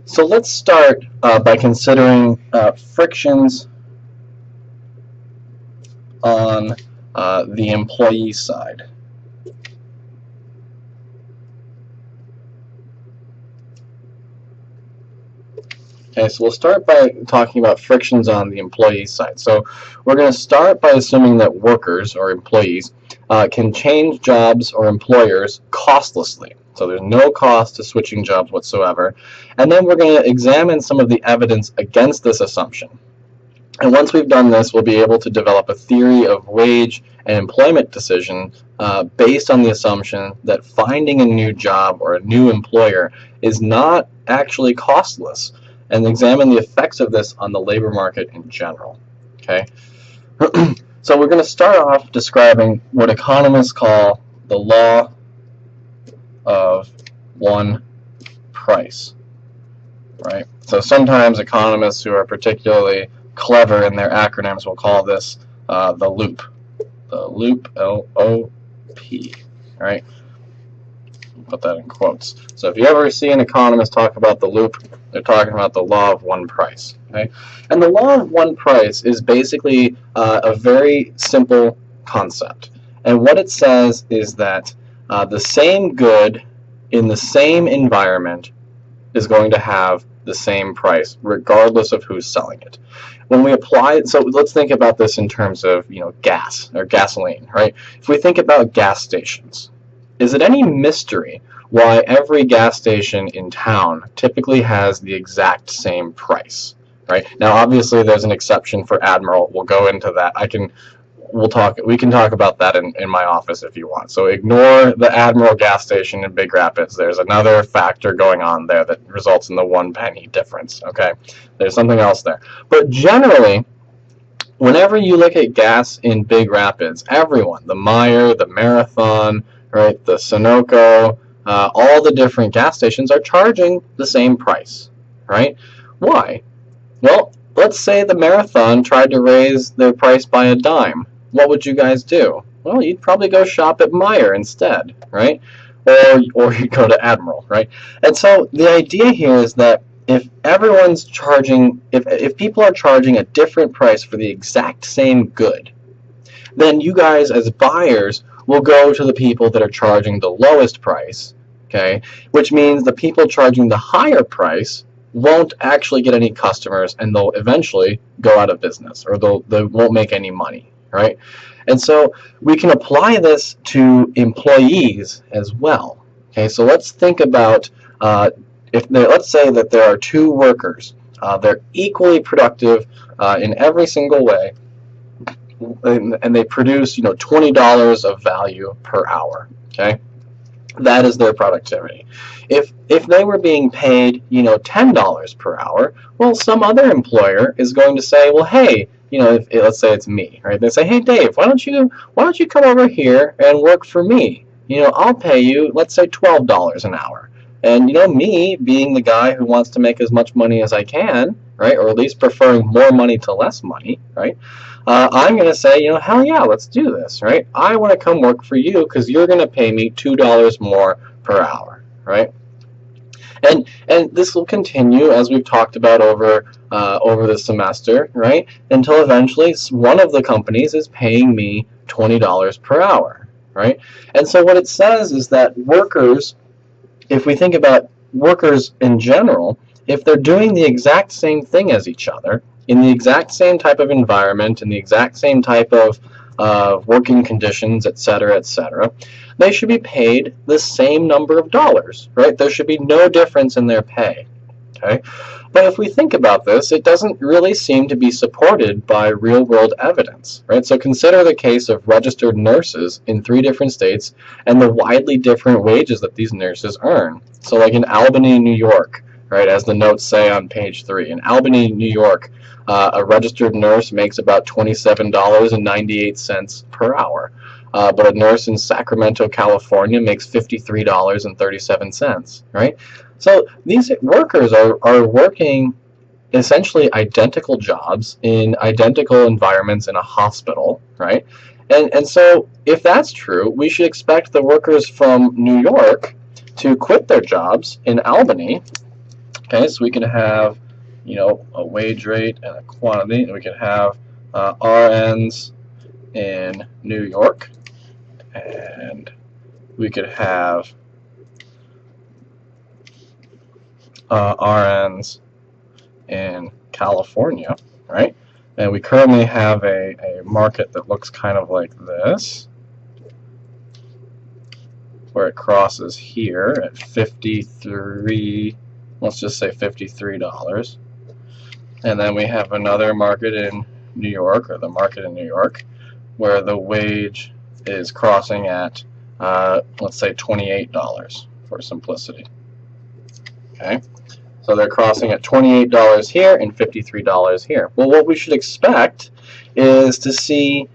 So let's start by considering frictions on the employee side. Okay, so we'll start by talking about frictions on the employee side. So we're going to start by assuming that workers or employees can change jobs or employers costlessly. So there's no cost to switching jobs whatsoever. And then we're going to examine some of the evidence against this assumption. And once we've done this, we'll be able to develop a theory of wage and employment decision based on the assumption that finding a new job or a new employer is not actually costless, and examine the effects of this on the labor market in general. Okay, so we're going to start off describing what economists call the law of one price. Right. So sometimes economists who are particularly clever in their acronyms will call this the loop. The loop, L-O-P. All right. Put that in quotes. So if you ever see an economist talk about the loop, they're talking about the law of one price. Okay? And the law of one price is basically a very simple concept. And what it says is that the same good in the same environment is going to have the same price, regardless of who's selling it. When we apply, so let's think about this in terms of, gas or gasoline, right? If we think about gas stations, is it any mystery why every gas station in town typically has the exact same price, right? Now, obviously, there's an exception for Admiral. We'll go into that. We can talk about that in my office if you want. So ignore the Admiral gas station in Big Rapids. There's another factor going on there that results in the 1 penny difference, okay? There's something else there. But generally, whenever you look at gas in Big Rapids, everyone, the Meijer, the Marathon, right, the Sunoco, all the different gas stations are charging the same price, right? Why? Well, let's say the Marathon tried to raise their price by a dime. What would you guys do? Well, you'd probably go shop at Meijer instead, right? Or you'd go to Admiral, right? And so the idea here is that if everyone's charging, if people are charging a different price for the exact same good, then you guys as buyers will go to the people that are charging the lowest price, okay? Which means the people charging the higher price won't actually get any customers, and they'll eventually go out of business, or they won't make any money, right? And so we can apply this to employees as well. Okay, so let's think about let's say that there are 2 workers. They're equally productive in every single way, and they produce $20 of value per hour. Okay, that is their productivity. If they were being paid $10 per hour, well, some other employer is going to say, well, hey, let's say it's me, right? They say, hey, Dave, why don't you come over here and work for me? I'll pay you, let's say, $12 an hour. And me being the guy who wants to make as much money as I can, right, or at least preferring more money to less money, right? I'm going to say, hell yeah, let's do this, right? I want to come work for you because you're going to pay me $2 more per hour, right? And this will continue as we've talked about over the semester, right? Until eventually one of the companies is paying me $20 per hour, right? And so what it says is that workers, if we think about workers in general, if they're doing the exact same thing as each other, in the exact same type of environment, in the exact same type of working conditions, etc., they should be paid the same number of dollars, right? There should be no difference in their pay, okay? But if we think about this, it doesn't really seem to be supported by real-world evidence, right? So consider the case of registered nurses in 3 different states and the widely different wages that these nurses earn. So like in Albany, New York, right, as the notes say on page 3, in Albany, New York, a registered nurse makes about $27.98 per hour. But a nurse in Sacramento, California makes $53.37, right? So these workers are working essentially identical jobs in identical environments in a hospital, right? And so if that's true, we should expect the workers from New York to quit their jobs in Albany, Okay, so we could have, a wage rate and a quantity, and we could have RNs in New York, and we could have RNs in California, right? And we currently have a market that looks kind of like this, where it crosses here at 53, let's just say $53. And then we have another market in New York, or the market in New York, where the wage is crossing at, let's say $28 for simplicity. Okay, so they're crossing at $28 here and $53 here. Well, what we should expect is to see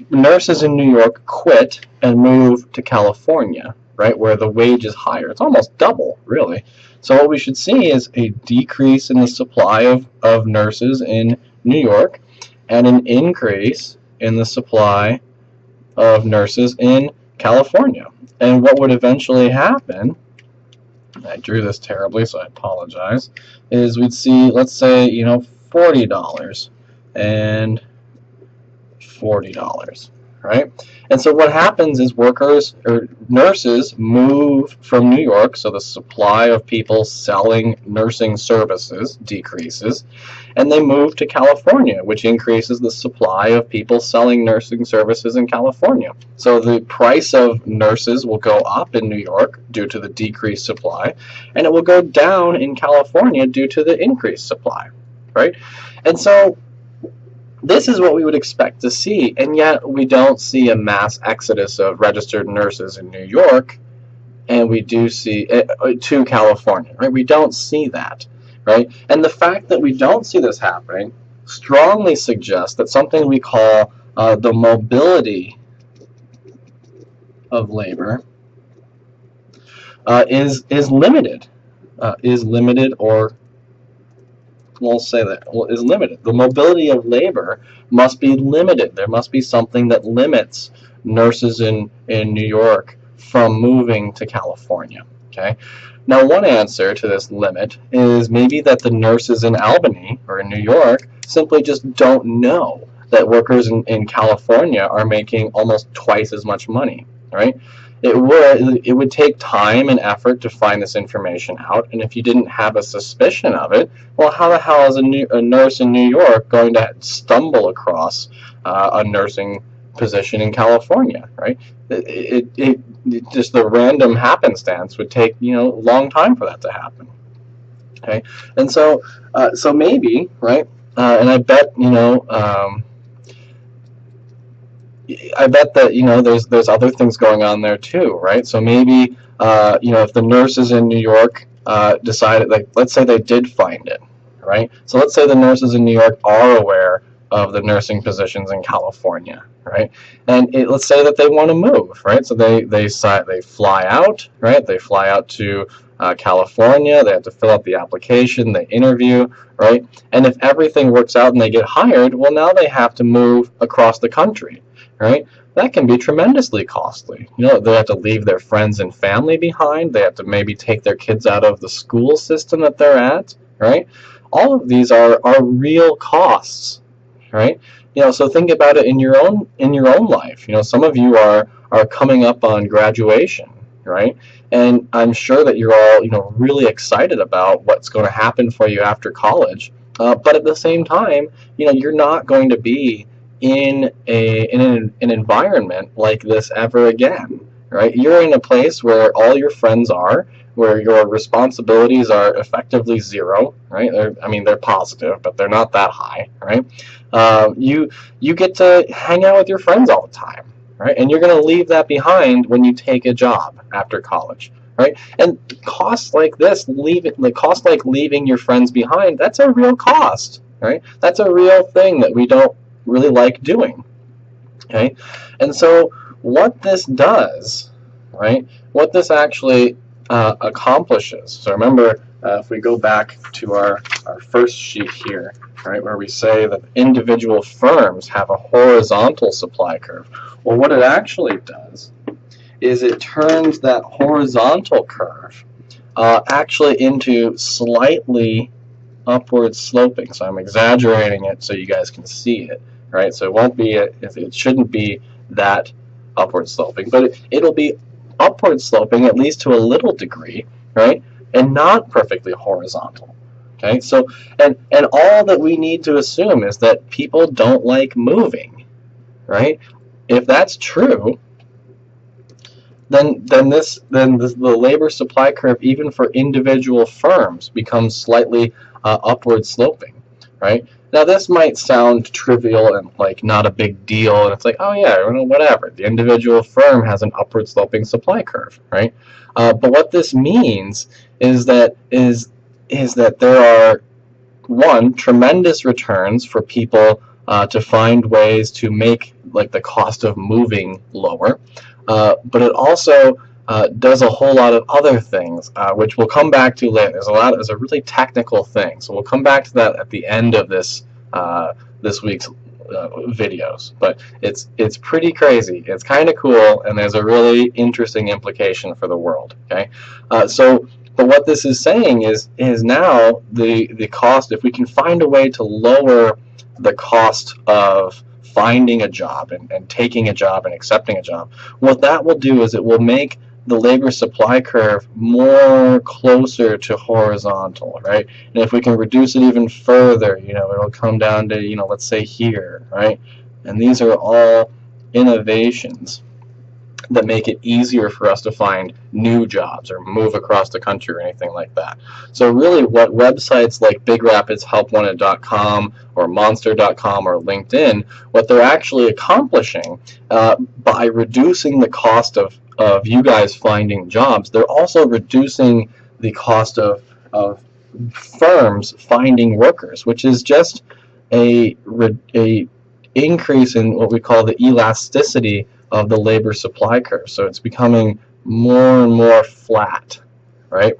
nurses in New York quit and move to California, right, where the wage is higher. It's almost double, really. So what we should see is a decrease in the supply of nurses in New York and an increase in the supply of nurses in California. And what would eventually happen, I drew this terribly, so I apologize, is we'd see, let's say, $40 and $40, right? And so what happens is workers or nurses move from New York, so the supply of people selling nursing services decreases, and they move to California, which increases the supply of people selling nursing services in California. So the price of nurses will go up in New York due to the decreased supply, and it will go down in California due to the increased supply, right? And so this is what we would expect to see, and yet we don't see a mass exodus of registered nurses in New York, and we do see to California, right? We don't see that, right? And the fact that we don't see this happening strongly suggests that something we call the mobility of labor is limited, or we'll say that is limited. The mobility of labor must be limited. There must be something that limits nurses in New York from moving to California. Okay. Now, one answer to this limit is maybe that the nurses in Albany or in New York simply just don't know that workers in California are making almost twice as much money, right? It would take time and effort to find this information out, and if you didn't have a suspicion of it, well, how the hell is a nurse in New York going to stumble across a nursing position in California, right? It just the random happenstance would take a long time for that to happen. Okay, and so maybe, right, and I bet I bet that there's other things going on there too, right? So maybe if the nurses in New York decided, like, let's say they did find it, right? So let's say the nurses in New York are aware of the nursing positions in California, right? And let's say that they want to move, right? So they fly out, right? They fly out to California. They have to fill out the application, they interview, right? And if everything works out and they get hired, well, now they have to move across the country. Right? That can be tremendously costly. They have to leave their friends and family behind. They have to maybe take their kids out of the school system that they're at, right? All of these are real costs, right? So think about it in your own life. Some of you are coming up on graduation, right? And I'm sure that you're all really excited about what's going to happen for you after college. But at the same time, you're not going to be in an environment like this ever again, right? You're in a place where all your friends are, where your responsibilities are effectively zero, right? They're positive, but they're not that high, right? You get to hang out with your friends all the time, right? And you're going to leave that behind when you take a job after college, right? And costs like this, costs like leaving your friends behind, that's a real cost, right? That's a real thing that we don't really like doing. Okay, and so what this does, right? What this actually accomplishes. So remember, if we go back to our first sheet here, right, where we say that individual firms have a horizontal supply curve. Well, what it actually does is it turns that horizontal curve actually into slightly upward sloping. So I'm exaggerating it so you guys can see it, right? So it won't be, it shouldn't be that upward sloping, but it'll be upward sloping at least to a little degree, right? And not perfectly horizontal. Okay, so and all that we need to assume is that people don't like moving, right? If that's true, then the labor supply curve, even for individual firms, becomes slightly upward sloping, right? Now this might sound trivial and like not a big deal, and it's like, oh yeah, whatever. The individual firm has an upward sloping supply curve, right? But what this means is that there are, one, tremendous returns for people to find ways to make like the cost of moving lower, but it also does a whole lot of other things, which we'll come back to later. There's a really technical thing, so we'll come back to that at the end of this week's videos. But it's pretty crazy. It's kind of cool, and there's a really interesting implication for the world. Okay, but what this is saying is now the cost, if we can find a way to lower the cost of finding a job and taking a job and accepting a job, what that will do is it will make the labor supply curve more closer to horizontal, right? And if we can reduce it even further, it'll come down to, let's say here, right? And these are all innovations that make it easier for us to find new jobs or move across the country or anything like that. So really what websites like BigRapidsHelpWanted.com or Monster.com or LinkedIn, what they're actually accomplishing by reducing the cost of you guys finding jobs, they're also reducing the cost of firms finding workers, which is just a increase in what we call the elasticity of the labor supply curve. So it's becoming more and more flat, right?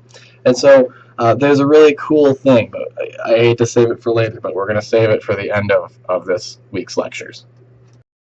And so there's a really cool thing, but I hate to save it for later, but we're going to save it for the end of this week's lectures.